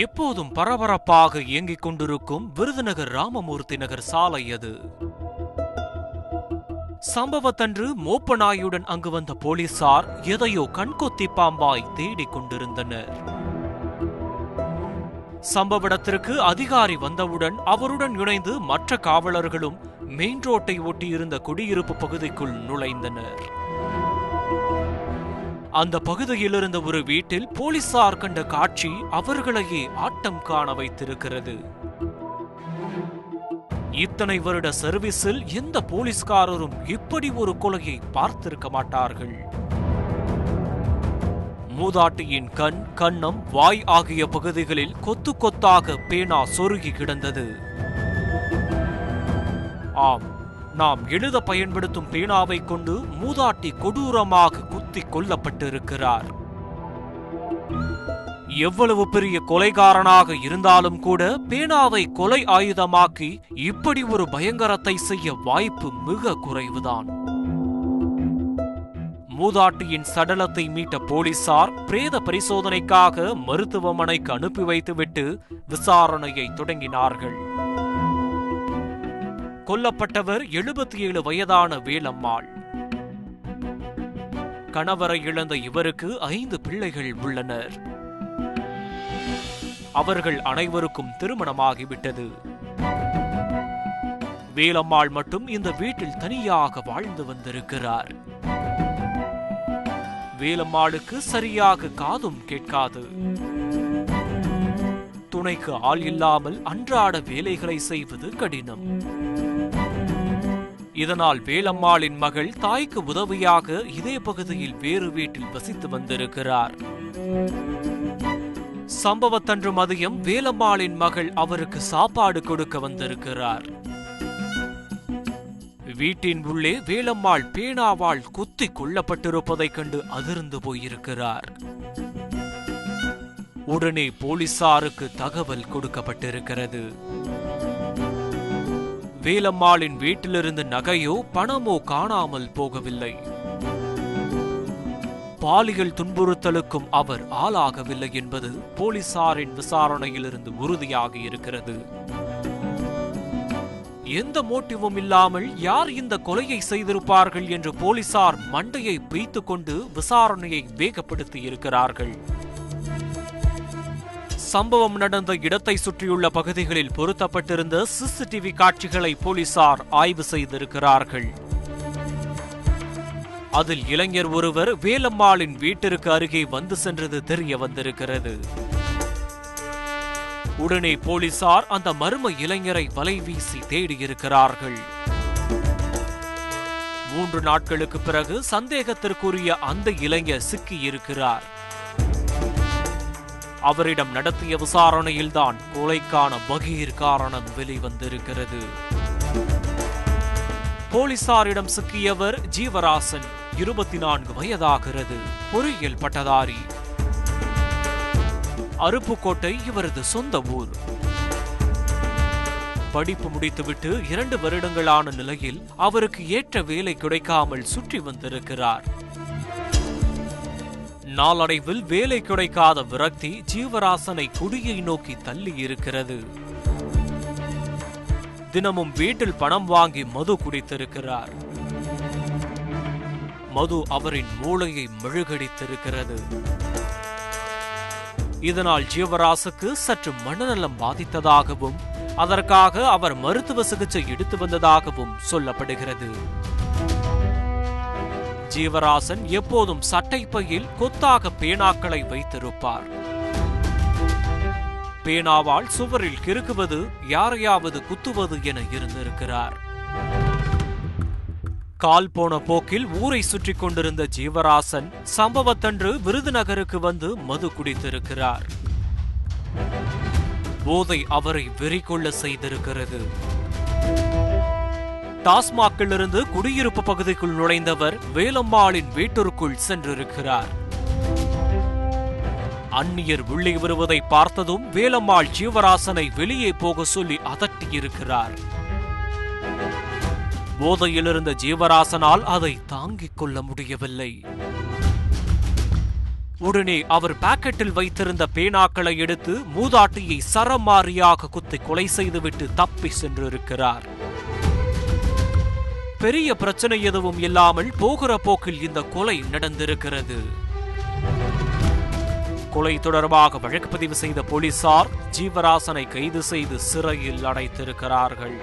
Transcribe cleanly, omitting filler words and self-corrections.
எப்போதும் பரபரப்பாக இயங்கிக் கொண்டிருக்கும் விருதுநகர் ராமமூர்த்தி நகர் சாலை அது. சம்பவத்தன்று மோப்ப நாயுடன் அங்கு வந்த போலீசார் எதையோ கண்கொத்தி பாம்பாய் தேடிக் கொண்டிருந்தனர். சம்பவ இடத்திற்கு அதிகாரி வந்தவுடன் அவருடன் இணைந்து மற்ற காவலர்களும் மெயின் ரோட்டை ஒட்டியிருந்த குடியிருப்பு பகுதிக்குள் நுழைந்தனர். அந்த பகுதியில் இருந்த ஒரு வீட்டில் போலீசார் கண்ட காட்சி அவர்களையே ஆட்டம் காண வைத்திருக்கிறது. இத்தனை வருட சர்வீஸில் எந்த போலீஸ்காரரும் இப்படி ஒரு கொலையை பார்த்திருக்க மாட்டார்கள். மூதாட்டியின் கண், கன்னம், வாய் ஆகிய பகுதிகளில் கொத்து கொத்தாக பேனா சொருகி கிடந்தது. ஆம், நாம் எழுத பயன்படுத்தும் பேனாவை கொண்டு மூதாட்டி கொடூரமாக குத்தி கொல்லப்பட்டிருக்கிறார். எவ்வளவு பெரிய கொலைகாரனாக இருந்தாலும் கூட பேனாவை கொலை ஆயுதமாக்கி இப்படி ஒரு பயங்கரத்தை செய்ய வாய்ப்பு மிக குறைவுதான். மூதாட்டியின் சடலத்தை மீட்ட போலீசார் பிரேத பரிசோதனைக்காக மருத்துவமனைக்கு அனுப்பி வைத்துவிட்டு விசாரணையை தொடங்கினார்கள். கொல்லப்பட்டவர் 77 வயதான வேலம்மாள். கணவரை இழந்த இவருக்கு 5 பிள்ளைகள் உள்ளனர். அவர்கள் அனைவருக்கும் திருமணமாகிவிட்டது. வேலம்மாள் மட்டும் இந்த வீட்டில் தனியாக வாழ்ந்து வந்திருக்கிறார். வேலம்மாளுக்கு சரியாக காதும் கேட்காது. துணைக்கு ஆள் இல்லாமல் அன்றாட வேலைகளை செய்வது கடினம். இதனால் வேலம்மாளின் மகள் தாய்க்கு உதவியாக இதே பகுதியில் வேறு வீட்டில் வசித்து வந்திருக்கிறார். சம்பவத்தன்று மதியம் வேலம்மாளின் மகள் அவருக்கு சாப்பாடு கொடுக்க வந்திருக்கிறார். வீட்டின் உள்ளே வேலம்மாள் பேனாவால் குத்தி கொல்லப்பட்டிருப்பதைக் கண்டு அதிர்ந்து போயிருக்கிறார். உடனே போலீசாருக்கு தகவல் கொடுக்கப்பட்டிருக்கிறது. வேலம்மாளின் வீட்டிலிருந்து நகையோ பணமோ காணாமல் போகவில்லை. பாலியல் துன்புறுத்தலுக்கும் அவர் ஆளாகவில்லை என்பது போலீசாரின் விசாரணையிலிருந்து உறுதியாகி இருக்கிறது. எந்த மோட்டிவும் இல்லாமல் யார் இந்த கொலையை செய்திருப்பார்கள் என்று போலீசார் மண்டையை பிய்த்துக் கொண்டு விசாரணையை வேகப்படுத்தி இருக்கிறார்கள். சம்பவம் நடந்த இடத்தை சுற்றியுள்ள பகுதிகளில் பொருத்தப்பட்டிருந்த சிசிடிவி காட்சிகளை போலீசார் ஆய்வு செய்திருக்கிறார்கள். அதில் இளைஞர் ஒருவர் வேலம்மாளின் வீட்டிற்கு அருகே வந்து சென்றது தெரிய வந்திருக்கிறது. உடனே போலீசார் அந்த மர்ம இளைஞரை வலை வீசி தேடியிருக்கிறார்கள். 3 நாட்களுக்கு பிறகு சந்தேகத்திற்குரிய அந்த இளைஞர் சிக்கியிருக்கிறார். அவரிடம் நடத்திய விசாரணையில்தான் கொலைக்கான பகீர் காரணம் வெளிவந்திருக்கிறது. போலீசாரிடம் சிக்கியவர் ஜீவராசன், 24 வயதாகிறது. பொறியியல் பட்டதாரி. அருப்புக்கோட்டை இவரது சொந்த ஊர். படிப்பு முடித்துவிட்டு 2 வருடங்களான நிலையில் அவருக்கு ஏற்ற வேலை கிடைக்காமல் சுற்றி வந்திருக்கிறார். நாளடைவில் வேலை கிடைக்காத விரக்தி ஜீவராசனை குடியை நோக்கி தள்ளி இருக்கிறது. தினமும் வீட்டில் பணம் வாங்கி மது குடித்திருக்கிறார். மது அவரின் மூளையை மெழுகடித்திருக்கிறது. இதனால் ஜீவராசுக்கு சற்று மனநலம் பாதித்ததாகவும் அதற்காக அவர் மருத்துவ சிகிச்சை எடுத்து வந்ததாகவும் சொல்லப்படுகிறது. ஜீவராசன் எப்போதும் சட்டை பையில் கொத்தாக பேனாக்களை வைத்திருப்பார். பேனாவால் சுவரில் கிறுக்குவது, யாரையாவது குத்துவது என இருந்திருக்கிறார். கால் போன போக்கில் ஊரை சுற்றி கொண்டிருந்த ஜீவராசன் சம்பவத்தன்று விருதுநகருக்கு வந்து மது குடித்திருக்கிறார். போதை அவரை வெறிகொள்ள செய்திருக்கிறது. டாஸ்மாகிலிருந்து குடியிருப்பு பகுதிக்குள் நுழைந்தவர் வேலம்மாளின் வீட்டிற்குள் சென்றிருக்கிறார். அந்நியர் உள்ளே வருவதை பார்த்ததும் வேலம்மாள் ஜீவராசனை வெளியே போக சொல்லி அதட்டியிருக்கிறார். போதையில் இருந்த ஜீவராசனால் அதை தாங்கிக் கொள்ள முடியவில்லை. உடனே அவர் பாக்கெட்டில் வைத்திருந்த பேனாக்களை எடுத்து மூதாட்டியை சரமாரியாக குத்தி கொலை செய்துவிட்டு தப்பி சென்றிருக்கிறார். பெரிய பிரச்சனை எதுவும் இல்லாமல் போகிற போக்கில் இந்த கொலை நடந்திருக்கிறது. கொலை தொடர்பாக வழக்கு பதிவு செய்த போலீசார் ஜீவராசனை கைது செய்து சிறையில் அடைத்திருக்கிறார்கள்.